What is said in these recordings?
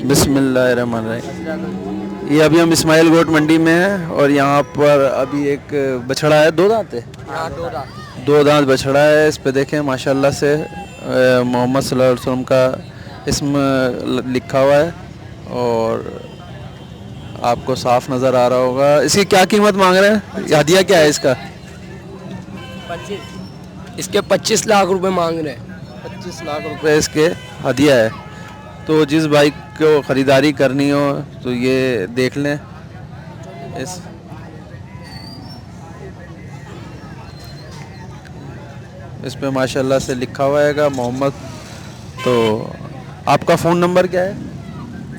बिस्मिल्लाहिर्रहमानिर्रहीम। ये अभी हम इस्माइल गोट मंडी में हैं और यहाँ पर अभी एक बछड़ा है, दो दांत है, दो दांत बछड़ा है। इस पे देखें माशाल्लाह से मोहम्मद सल्लल्लाहु अलैहि वसल्लम का इसम लिखा हुआ है और आपको साफ नज़र आ रहा होगा। इसकी क्या कीमत मांग रहे हैं? हदिया क्या है इसका? 25। इसके 25 लाख रुपए मांग रहे हैं। 25 लाख रुपए इसके हदिया है। तो जिस बाइक को ख़रीदारी करनी हो तो ये देख लें। इस पे माशाल्लाह से लिखा हुआ है मोहम्मद। तो आपका फ़ोन नंबर क्या है?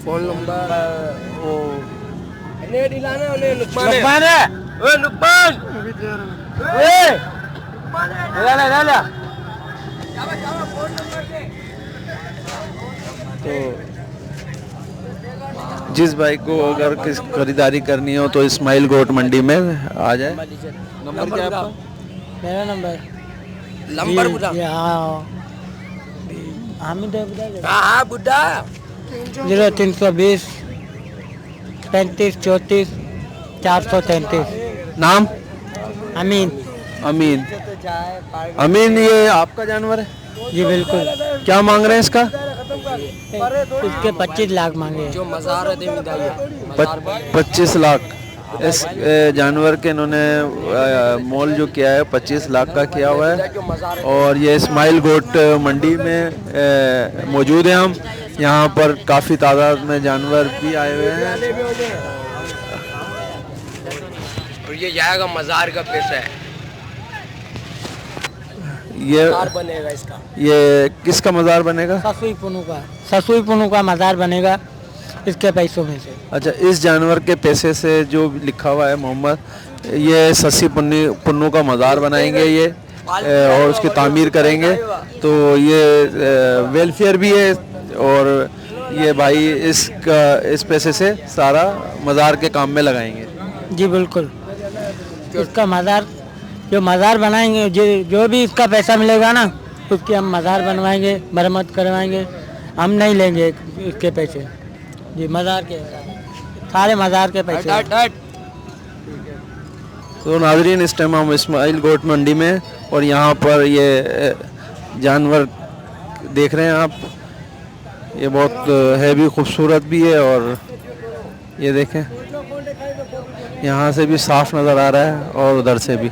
फ़ोन नंबर वो तो जिस बाइक को अगर किस खरीदारी करनी हो तो इस्माइल गोट मंडी में आ जाए। नंबर क्या है आपका? मेरा नंबर हाँ बुढ़ा 0320 35 34 433। नाम? अमीन। अमीन। अमीन, ये आपका जानवर है? जी बिल्कुल। क्या मांग रहे हैं इसका? इसके 25 लाख मांगे। जो मज़ार है 25 लाख। इस जानवर के इन्होंने मोल जो किया है 25 लाख का किया हुआ है। और ये इस्माइल गोट मंडी में मौजूद हैं हम। यहाँ पर काफ़ी तादाद में जानवर भी आए हुए हैं। और ये जाएगा मज़ार का पैसा है। ये बनेगा इसका। ये किसका मज़ार बनेगा? ससुई पुनू का मज़ार बनेगा इसके पैसों में से। अच्छा, इस जानवर के पैसे से जो लिखा हुआ है मोहम्मद, ये ससी पुन्नू का मज़ार बनाएंगे ये और उसकी तामीर करेंगे। तो ये वेलफेयर भी है और ये भाई इस पैसे से सारा मज़ार के काम में लगाएंगे। जी बिल्कुल। इसका मज़ार जो मज़ार बनाएंगे, जो भी इसका पैसा मिलेगा ना उसके हम मज़ार बनवाएंगे, मरम्मत करवाएंगे। हम नहीं लेंगे इसके पैसे। जी मज़ार के सारे मज़ार के पैसे। तो नाज़रीन, इस टाइम हम इस्माइल गोट मंडी में और यहाँ पर ये जानवर देख रहे हैं आप। ये बहुत है भी खूबसूरत भी है और ये देखें यहाँ से भी साफ नज़र आ रहा है और उधर से भी।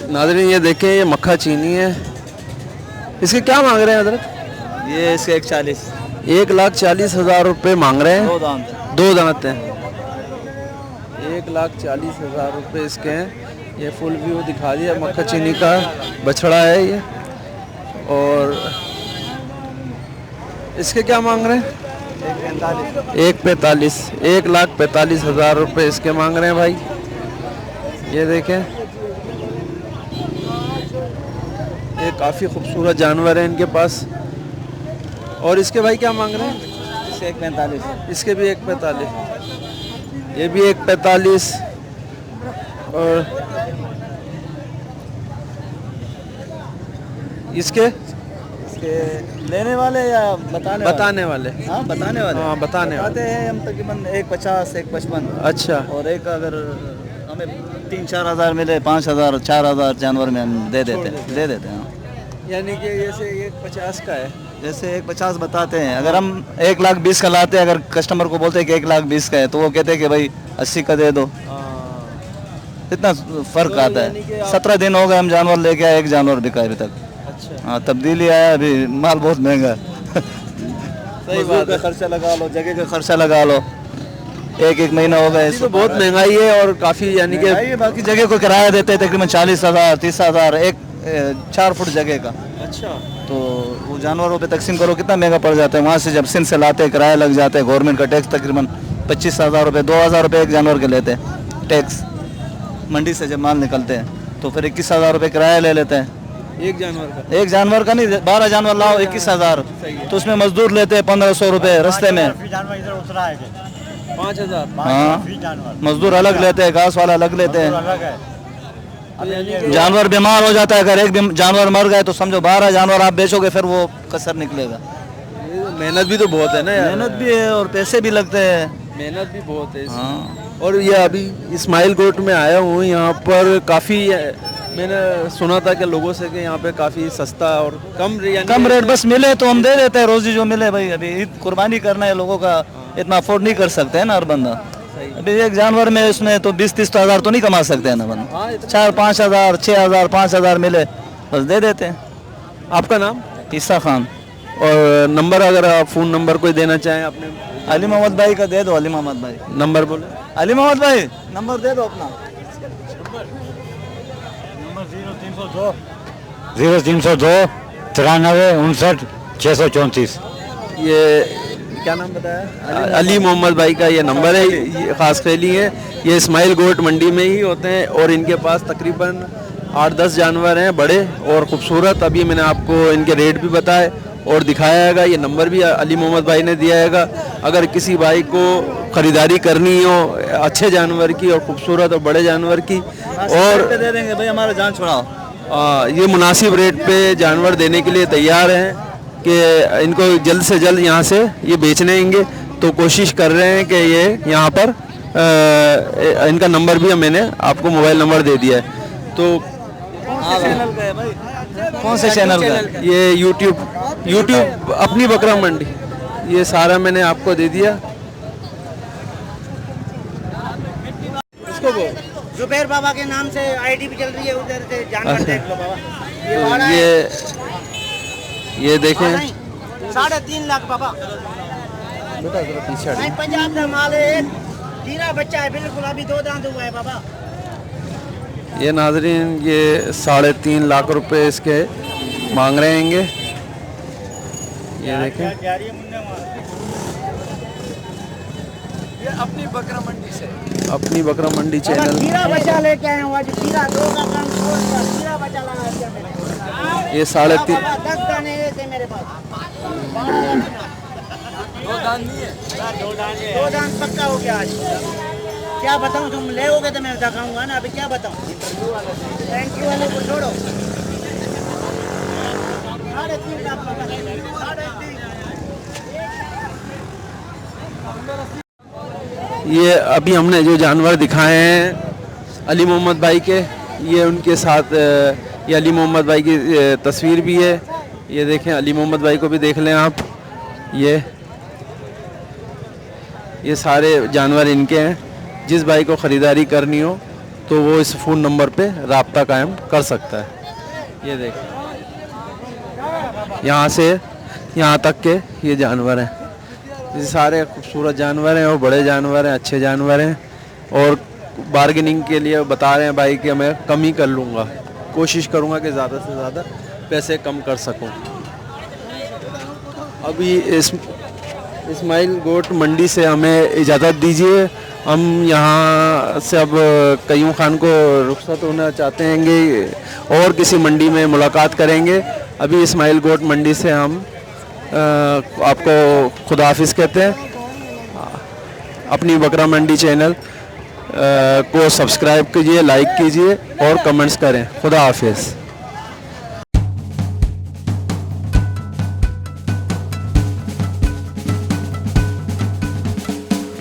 नाज़रीन, ये देखें ये मक्खा चीनी है। इसके क्या मांग रहे हैं हज़रत? ये इसके 140। 1,40,000 रुपये मांग रहे हैं। दो दांत हैं। 1,40,000 रुपये इसके हैं। ये फुल व्यू दिखा दिया। मक्खा चीनी का बछड़ा है ये। और इसके क्या मांग रहे हैं? 1,45,000। 1,45,000 रुपये इसके मांग रहे हैं भाई। ये देखें, ये काफ़ी खूबसूरत जानवर है इनके पास। और इसके भाई क्या मांग रहे हैं? इसके 145। इसके भी 1,45,000। ये भी 1,45,000। और इसके लेने वाले या बताने वाले? हाँ बताने वाले। हाँ बताने वाले हैं हम तकरीबन 150 155। अच्छा। और एक अगर हमें 3-4 हज़ार मिले, 5,000 4,000 जानवर में हम दे देते हैं। यानी कि जैसे 1,50,000 का है, जैसे 150 बताते हैं। अगर हम 1,20,000 का लाते हैं, अगर कस्टमर को बोलते हैं कि 1,20,000 का है, तो वो कहते हैं कि भाई 80 का दे दो। इतना फ़र्क आता है। 17 दिन हो गए हम जानवर लेके आए, एक जानवर बिका अभी तक। अच्छा। हाँ, तब्दीली आया। अभी माल बहुत महंगा है। सही बात है। खर्चा लगा लो, जगह का खर्चा लगा लो। एक महीना हो गया। तो बहुत महंगाई है और काफ़ी, यानी कि बाकी जगह को किराया देते हैं तकरीबन 40,000 30,000 एक 4 फुट जगह का। अच्छा। तो वो जानवरों पे तकसीम करो कितना महंगा पड़ जाता है। वहाँ से जब सिंध से लाते हैं किराया लग जाता है। गवर्नमेंट का टैक्स तकरीबन 25,000 रुपये 2,000 रुपये एक जानवर के लेते हैं टैक्स। मंडी से जब माल निकलते हैं तो फिर 21,000 रुपये किराया ले लेते हैं। एक जानवर का नहीं, 12 जानवर लाओ 21,000। तो उसमें मजदूर लेते हैं 1,500 रुपये रस्ते में। 5,000। हाँ, मजदूर अलग लेते हैं, घास वाला अलग लेते हैं। जानवर बीमार हो जाता है, अगर एक जानवर मर गए तो समझो 12 जानवर आप बेचोगे, फिर वो कसर निकलेगा। मेहनत भी तो बहुत है ना यार, मेहनत भी है और पैसे भी लगते हैं। मेहनत भी बहुत है इसमें। हाँ। और ये अभी इस्माइल गोट में आया हूँ, यहाँ पर काफ़ी मैंने सुना था कि लोगों से कि यहाँ पे काफ़ी सस्ता और कम रेट बस मिले तो हम दे देते हैं, रोजी जो मिले भाई। अभी ईद कुर्बानी करना है लोगों का, इतना अफोर्ड नहीं कर सकते है ना हर बंदा। अभी एक जानवर में उसमें तो 20-30 हज़ार तो नहीं कमा सकते हैं ना बंदा। 4-5 हज़ार, 6 हज़ार, 5 हज़ार मिले बस दे देते हैं। आपका नाम? ईसा खान। और नंबर, अगर आप फ़ोन नंबर कोई देना चाहें अपने? अली मोहम्मद भाई का दे दो। अली मोहम्मद भाई नंबर बोले। अली मोहम्मद भाई नंबर दे दो अपना। 0302 93 59 634। ये क्या नाम बताया? अली मोहम्मद भाई का ये नंबर है। ये ख़ास खेली है, ये इस्माइल गोट मंडी में ही होते हैं और इनके पास तकरीबन 8-10 जानवर हैं बड़े और ख़ूबसूरत। अभी मैंने आपको इनके रेट भी बताए और दिखाया हैगा। ये नंबर भी अली मोहम्मद भाई ने दिया हैगा। अगर किसी भाई को ख़रीदारी करनी हो अच्छे जानवर की और ख़ूबसूरत और बड़े जानवर की, और दे देंगे भाई, हमारा जान छुड़ाओ। ये मुनासिब रेट पे जानवर देने के लिए तैयार हैं कि इनको जल्द से जल्द यहाँ से ये बेचने आएंगे। तो कोशिश कर रहे हैं कि ये यहाँ पर इनका नंबर भी मैंने आपको मोबाइल नंबर दे दिया है। तो चैनल का है भाई? कौन से चैनल का? ये यूट्यूब अपनी बकरा मंडी, ये सारा मैंने आपको दे दिया। इसको बोल जुबैर बाबा के नाम से आईडी भी चल रही है, उधर से जानवर देख लो बाबा। और ये देखें 3.5 लाख बाबा। बेटा जरा पीछे हट। नहीं, पंजाब का माल है, जीरा बच्चा है बिल्कुल, अभी 2 दांत हुआ है बाबा। ये नाजरीन ये 3.5 लाख रुपए इसके मांग रहे हैं। ये देखें, ये अपनी बकरा मंडी से। अपनी बकरा मंडी बाबा चैनल। जीरा बच्चा लेके आए हुआ, जो जीरा 2 का काम छोड़ दिया, जीरा बच्चा लगा दिया मैंने। ये 3.5 बाबा 10 दाने थे मेरे पास। 2 दान नहीं है, 2 दांत पक्का हो गया आज। क्या बताऊं, तुम ले होगे तो मैं दिखाऊंगा ना, अभी क्या बताऊं। थैंक यू वाले को छोड़ो। 3.5 लाख बाबा, 3.5। ये अभी हमने जो जानवर दिखाए हैं अली मोहम्मद भाई के, ये उनके साथ ये अली मोहम्मद भाई की तस्वीर भी है। ये देखें, अली मोहम्मद भाई को भी देख लें आप। ये सारे जानवर इनके हैं। जिस भाई को ख़रीदारी करनी हो तो वो इस फ़ोन नंबर पे राब्ता कायम कर सकता है। ये देखें, यहाँ से यहाँ तक के ये जानवर हैं। ये सारे खूबसूरत जानवर हैं और बड़े जानवर हैं, अच्छे जानवर हैं। और बार्गेनिंग के लिए बता रहे हैं भाई कि मैं कम ही कर लूँगा, कोशिश करूँगा कि ज़्यादा से ज़्यादा पैसे कम कर सकूँ। अभी इस्माइल गोट मंडी से हमें इजाज़त दीजिए। हम यहाँ से अब कयूम खान को रुखसत होना चाहते हैं और किसी मंडी में मुलाकात करेंगे। अभी इस्माइल गोट मंडी से हम आपको खुदा हाफिज़ कहते हैं। अपनी बकरा मंडी चैनल को सब्सक्राइब कीजिए, लाइक कीजिए और कमेंट्स करें। खुदा हाफिज़।